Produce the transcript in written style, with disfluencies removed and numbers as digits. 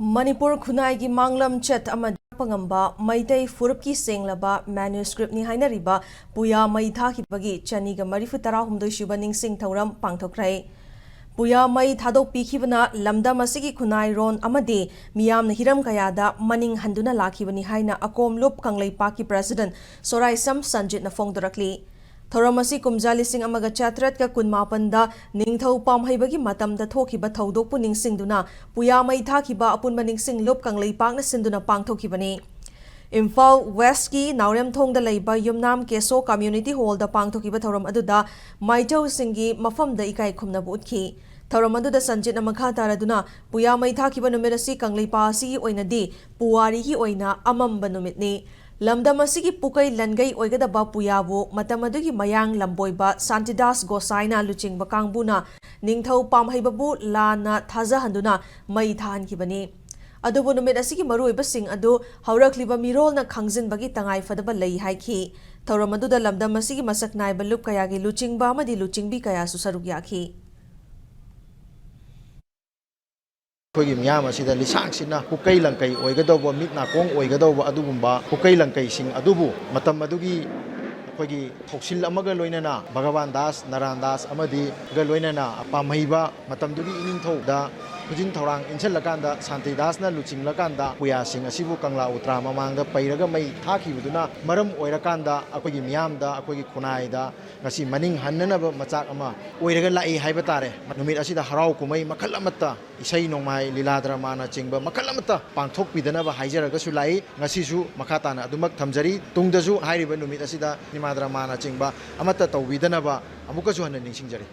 Manipur Khunai gi Manglam Chat amad pangamba Maitai Furupki Senglaba manuscript ni hainariba Puya Mai thakibagi Chaniga Marifu Tarahumdoi Shuba Ningsing Thauram pangthokrai. Puya Mai thadok pikhibana lamda masigi Khunai ron amadi miyamna hiram kayada maning handuna lakhibani haina akom lup kanglei paki president Sorai Sam Sanjit na fongdorakli. Thoramasi kumjali sing amaga chatrat ka kunmapanda ningthau pamhaibagi matamda thokiba thaudokpu ningsingduna Puya Mai thakiba apunba ningsing lup kanglei pakna sinduna pangthokibani. Imphal West ki Naurem Thongda leiba Yumnam Keso Community Hall da pangthokiba thoram aduda Maithau singi mafamda ikai khumnabu utkhi. Thoram aduda Sanjit na makha taraduna Puya Mai thakiba numerasi kanglei pa si oinadi puwari hi oina amamba numitni. Lamdam asigi pukai langai oigadaba puyabu matamadugi mayang lamboiba Santidas Gosaina luchingba kangbuna ningthau pamhaibabu lana thajahanduna mai thahankibani. Adubu numit asigi maruiba sing adu haurakliba mirolna khangjinbagi tangai fadaba lei haiki. Thoram aduda lamdam asigi masak naiba lup kayagi luchingba amadi luchingbi kaya su saruk yaki. Kogi miyam asida lisang sina pukai langkai oigadawba mitna kong oigadawba adugumba pukai langkai sing adubu matam adugi kogi thoksil amaga loinana Bhagavan Das Naran Das amadi ga loinana pamhaiba matam dugi ining thouda Kujin Thorang Inchelakanda Santi Dasna Luching Lakanda Puya Sing Asibu Kangla Utra Mamanga Pairaga Mai Thaki Buduna Maram Oirakanda Akogi Miamda Akogi Kunaida Nasi Maning Hananaba Machak Ama Oiraga Lai Haibatare Numit Asida Harau Kumai Makalamata Isai Nomai Liladra Mana Chingba Makalamata Pangthok Pidanaba Haijaraga Sulai Nasisu Makatana Adumak Tamjari Tungdazu Hairiba Numit Asida Nimadra Mana Chingba Amata Tawidanaba Amukasu Hanan Ningsingjari